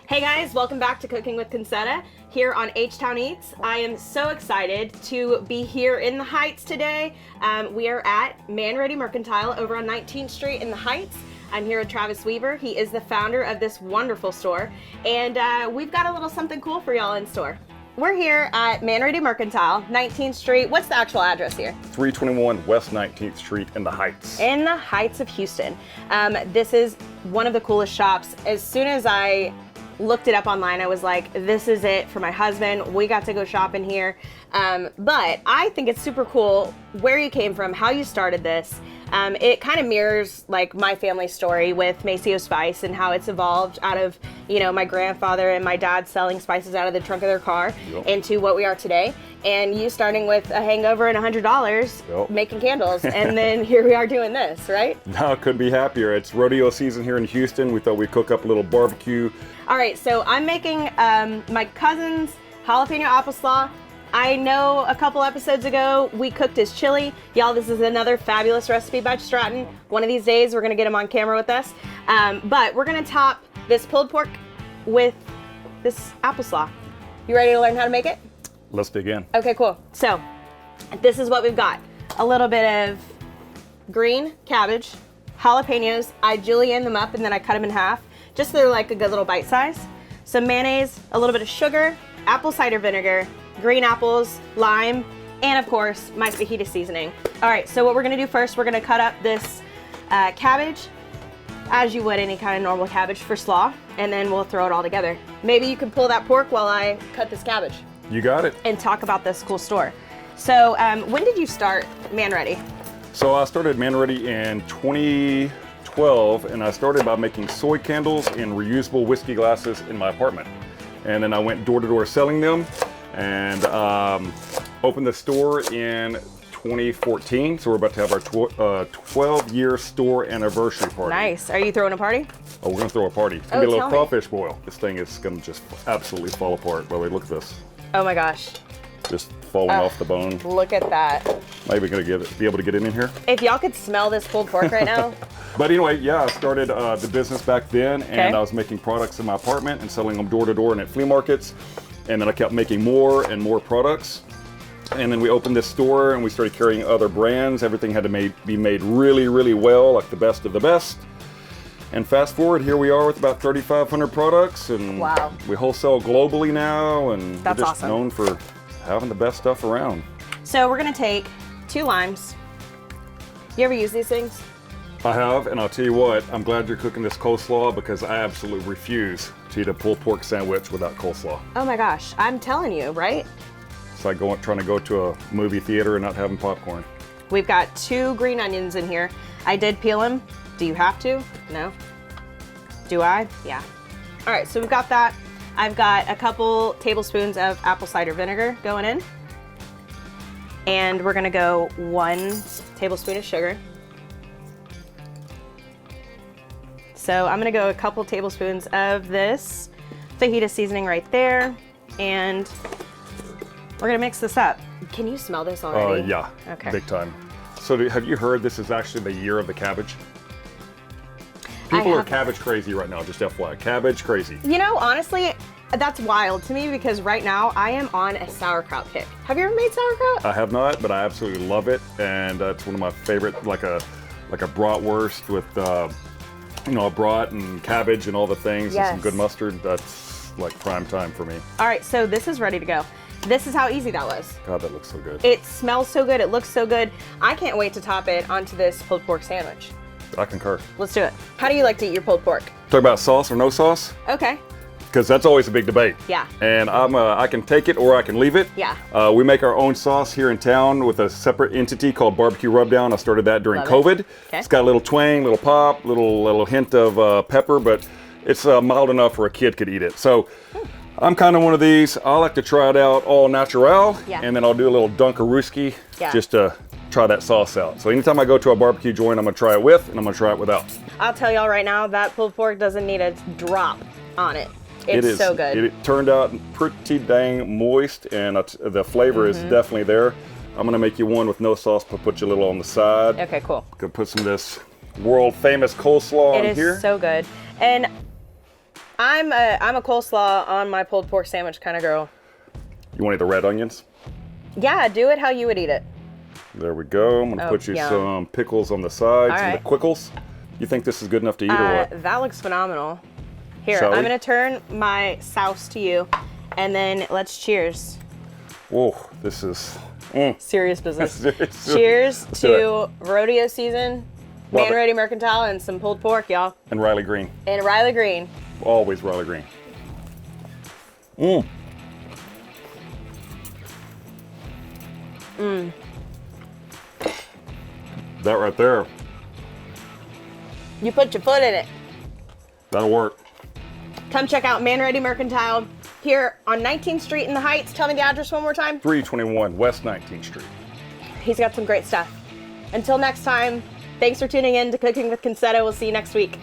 Hey guys, welcome back to Cooking with Concetta here on H-Town Eats. I am so excited to be here in the Heights today. We are at Manready Mercantile over on 19th Street in the Heights. I'm here with Travis Weaver. He is the founder of this wonderful store, and we've got a little something cool for y'all in store. We're here at Manready Mercantile, 19th Street. What's the actual address here? 321 West 19th Street in the Heights. In the Heights of Houston. This is one of the coolest shops. As soon as I looked it up online, I was like, this is it for my husband. We got to go shopping here. But I think it's super cool where you came from, how you started this. It kind of mirrors like my family story with Maceo Spice and how it's evolved out of, you know, my grandfather and my dad selling spices out of the trunk of their car into what we are today. And you starting with a hangover and $100 making candles. And then here we are doing this, right? No, couldn't be happier. It's rodeo season here in Houston. We thought we'd cook up a little barbecue. All right, so I'm making my cousin's jalapeno applesauce. I know a couple episodes ago we cooked his chili. Y'all, this is another fabulous recipe by Stratton. One of these days we're gonna get him on camera with us. But we're gonna top this pulled pork with this applesauce. You ready to learn how to make it? Let's dig in. Okay, cool. So this is what we've got. A little bit of green cabbage, jalapenos. I julienne them up and then I cut them in half, just so they're like a good little bite size. Some mayonnaise, a little bit of sugar, apple cider vinegar, green apples, lime, and of course, my fajita seasoning. All right, so what we're gonna do first, we're gonna cut up this cabbage as you would any kind of normal cabbage for slaw, and then we'll throw it all together. Maybe you can pull that pork while I cut this cabbage. You got it. And talk about this cool store. So when did you start Manready? So I started Manready in 2012, and I started by making soy candles in reusable whiskey glasses in my apartment. And then I went door to door selling them, and opened the store in 2014. So we're about to have our 12-year store anniversary party. Nice. Are you throwing a party? Oh, we're gonna throw a party. It's gonna be a little crawfish boil. This thing is gonna just absolutely fall apart. By the way, look at this. Oh my gosh. Just falling off the bone. Look at that. Maybe gonna be able to get it in here. If y'all could smell this pulled pork right now. But anyway, yeah, I started the business back then, and I was making products in my apartment and selling them door to door and at flea markets. And then I kept making more and more products. And then we opened this store and we started carrying other brands. Everything had to be made really, really well, like the best of the best. And fast forward, here we are with about 3,500 products, and we wholesale globally now, and we're just known for having the best stuff around. So we're gonna take 2 limes. You ever use these things? I have, and I'll tell you what, I'm glad you're cooking this coleslaw because I absolutely refuse to eat a pulled pork sandwich without coleslaw. Oh my gosh, I'm telling you, right? It's like trying to go to a movie theater and not having popcorn. We've got 2 green onions in here. I did peel them. Do you have to? No? Do I? Yeah. All right, so we've got that. I've got a couple tablespoons of apple cider vinegar going in. And we're gonna go 1 tablespoon of sugar. So I'm gonna go a couple tablespoons of this fajita seasoning right there. And we're gonna mix this up. Can you smell this already? Yeah, okay. Big time. So have you heard this is actually the year of the cabbage? People are cabbage crazy right now, just FYI, cabbage crazy. You know, honestly, that's wild to me because right now I am on a sauerkraut kick. Have you ever made sauerkraut? I have not, but I absolutely love it. And it's one of my favorite, like a bratwurst with, you know, a brat and cabbage and all the things and some good mustard. That's like prime time for me. All right, so this is ready to go. This is how easy that was. God, that looks so good. It smells so good, it looks so good. I can't wait to top it onto this pulled pork sandwich. I concur. Let's do it. How do you like to eat your pulled pork? Talk about sauce or no sauce? Okay. Because that's always a big debate. Yeah. And I can take it or I can leave it. Yeah. We make our own sauce here in town with a separate entity called Barbecue Rubdown. I started that during COVID. Okay. It's got a little twang, little pop, little hint of pepper, but it's mild enough where a kid could eat it. So I'm kind of one of these. I like to try it out all natural, and then I'll do a little Dunkarooskie just to try that sauce out. So anytime I go to a barbecue joint, I'm gonna try it with and I'm gonna try it without. I'll tell y'all right now, that pulled pork doesn't need a drop on it. It's so good. It turned out pretty dang moist, and the flavor is definitely there. I'm gonna make you one with no sauce, but put you a little on the side. Okay, cool. Gonna put some of this world famous coleslaw on here. It is so good. And I'm a coleslaw on my pulled pork sandwich kind of girl. You want to eat the red onions? Yeah, do it how you would eat it. There we go. I'm gonna put you yum. some pickles on the sides, All some right. the quickles. You think this is good enough to eat or what? That looks phenomenal. Here, Shall I'm we? gonna turn my sauce to you, and then let's cheers. Whoa, this is Serious business. Serious. Cheers Let's do to rodeo season, Love it. Manready Mercantile, and some pulled pork, y'all. And Riley Green. And Riley Green. Always Riley Green. That right there, You put your foot in it. that'll work. Come check out Manready Mercantile here on 19th Street in the Heights. Tell me the address one more time. 321 West 19th Street. He's got some great stuff. Until next time, thanks for tuning in to Cooking with Concetta. We'll see you next week.